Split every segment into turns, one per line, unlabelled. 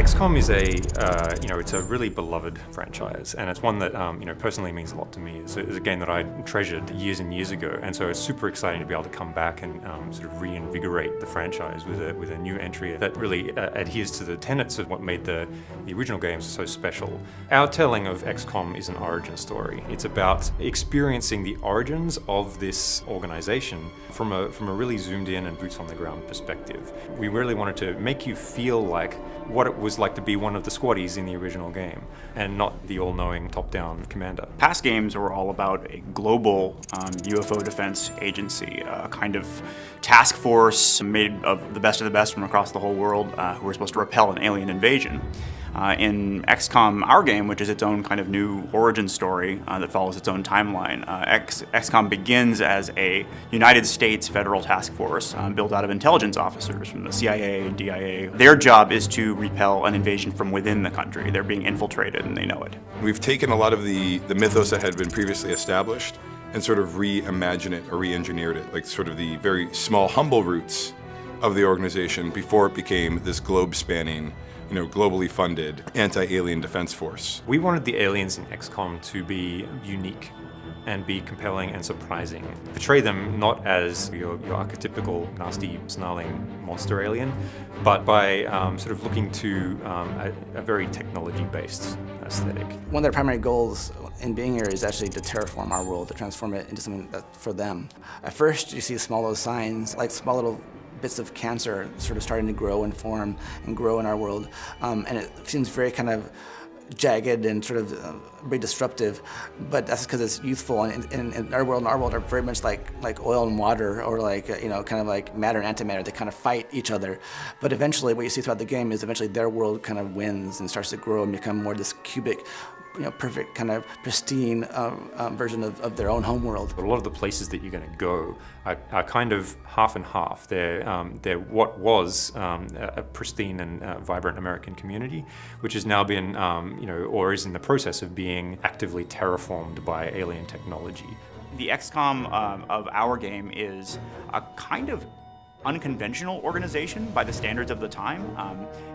XCOM is it's a really beloved franchise, and it's one that, personally means a lot to me. It's a game that I treasured years and years ago, and so it's super exciting to be able to come back and sort of reinvigorate the franchise with a new entry that really adheres to the tenets of what made the original games so special. Our telling of XCOM is an origin story. It's about experiencing the origins of this organization from a really zoomed in and boots on the ground perspective. We really wanted to make you feel like what it was like to be one of the squaddies in the original game, and not the all-knowing top-down commander.
Past games were all about a global UFO defense agency, a kind of task force made of the best from across the whole world who were supposed to repel an alien invasion. In XCOM, our game, which is its own kind of new origin story that follows its own timeline, XCOM begins as a United States federal task force built out of intelligence officers from the CIA and DIA. Their job is to repel an invasion from within the country. They're being infiltrated and they know it.
We've taken a lot of the mythos that had been previously established and sort of reimagined it or re-engineered it, like sort of the very small, humble roots of the organization before it became this globe-spanning, globally funded anti-alien defense force.
We wanted the aliens in XCOM to be unique and be compelling and surprising. Portray them not as your archetypical nasty, snarling monster alien, but by sort of looking to a very technology-based aesthetic.
One of their primary goals in being here is actually to terraform our world, to transform it into something that's for them. At first, you see small little signs, like small little bits of cancer sort of starting to grow and form and grow in our world. And it seems very kind of jagged and sort of very disruptive, but that's because it's youthful, and our world are very much like oil and water, or kind of like matter and antimatter. They kind of fight each other. But eventually what you see throughout the game is eventually their world kind of wins and starts to grow and become more this cubic, perfect kind of pristine version of their own home world.
But a lot of the places that you're going to go are kind of half and half. They're what was a pristine and vibrant American community, which has now been, or is in the process of being actively terraformed by alien technology.
The XCOM of our game is a kind of unconventional organization by the standards of the time.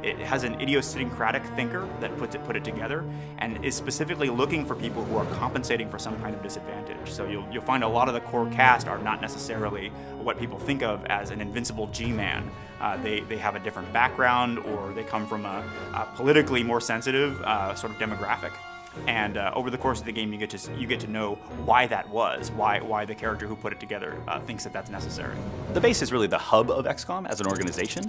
It has an idiosyncratic thinker that put it together, and is specifically looking for people who are compensating for some kind of disadvantage. So you'll find a lot of the core cast are not necessarily what people think of as an invincible G-man. They have a different background, or they come from a politically more sensitive sort of demographic. And over the course of the game, you get to know why that was, why the character who put it together thinks that that's necessary.
The base is really the hub of XCOM as an organization.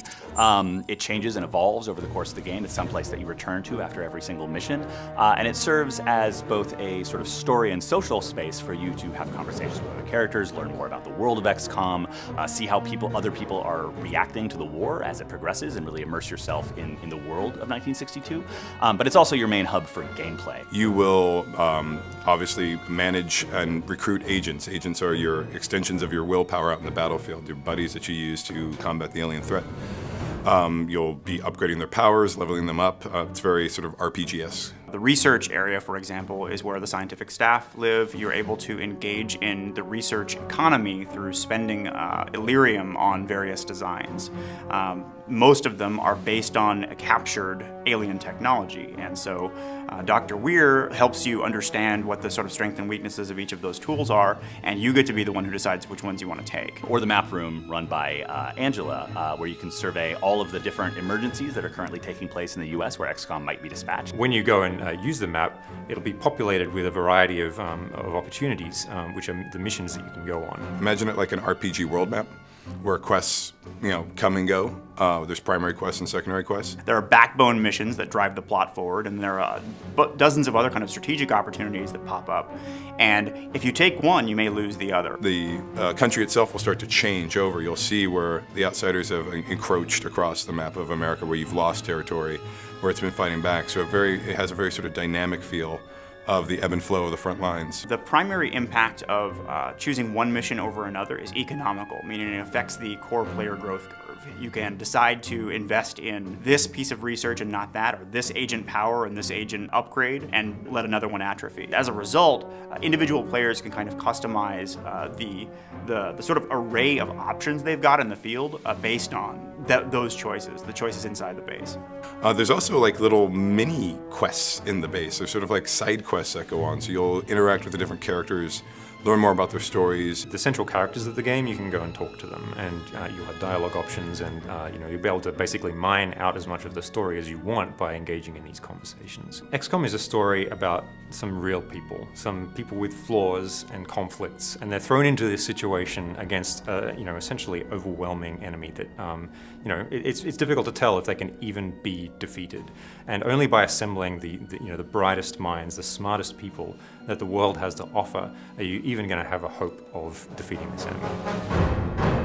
It changes and evolves over the course of the game. It's someplace that you return to after every single mission, and it serves as both a sort of story and social space for you to have conversations with other characters, learn more about the world of XCOM, see how other people are reacting to the war as it progresses, and really immerse yourself in the world of 1962. But it's also your main hub for gameplay.
You will obviously manage and recruit agents. Agents are your extensions of your willpower out in the battlefield, your buddies that you use to combat the alien threat. You'll be upgrading their powers, leveling them up. It's very sort of RPG-esque.
The research area, for example, is where the scientific staff live. You're able to engage in the research economy through spending Illyrium on various designs. Most of them are based on captured alien technology, and so Dr. Weir helps you understand what the sort of strengths and weaknesses of each of those tools are, and you get to be the one who decides which ones you want to take.
Or the map room run by Angela, where you can survey all of the different emergencies that are currently taking place in the US where XCOM might be dispatched.
When you go and use the map, it'll be populated with a variety of opportunities, which are the missions that you can go on.
Imagine it like an RPG world map, where quests, come and go. There's primary quests and secondary quests.
There are backbone missions that drive the plot forward, and there are dozens of other kind of strategic opportunities that pop up. And if you take one, you may lose the other.
The country itself will start to change over. You'll see where the outsiders have encroached across the map of America, where you've lost territory, where it's been fighting back. So it has a very sort of dynamic feel of the ebb and flow of the front lines.
The primary impact of choosing one mission over another is economical, meaning it affects the core player growth curve. You can decide to invest in this piece of research and not that, or this agent power and this agent upgrade, and let another one atrophy. As a result, individual players can kind of customize the sort of array of options they've got in the field based on those choices, the choices inside the base.
There's also like little mini quests in the base. There's sort of like side quests that go on. So you'll interact with the different characters, learn more about their stories.
The central characters of the game, you can go and talk to them, and you'll have dialogue options, and you'll be able to basically mine out as much of the story as you want by engaging in these conversations. XCOM is a story about some real people, some people with flaws and conflicts, and they're thrown into this situation against essentially overwhelming enemy that it's difficult to tell if they can even be defeated. And only by assembling the brightest minds, the smartest people that the world has to offer, are you even going to have a hope of defeating this enemy.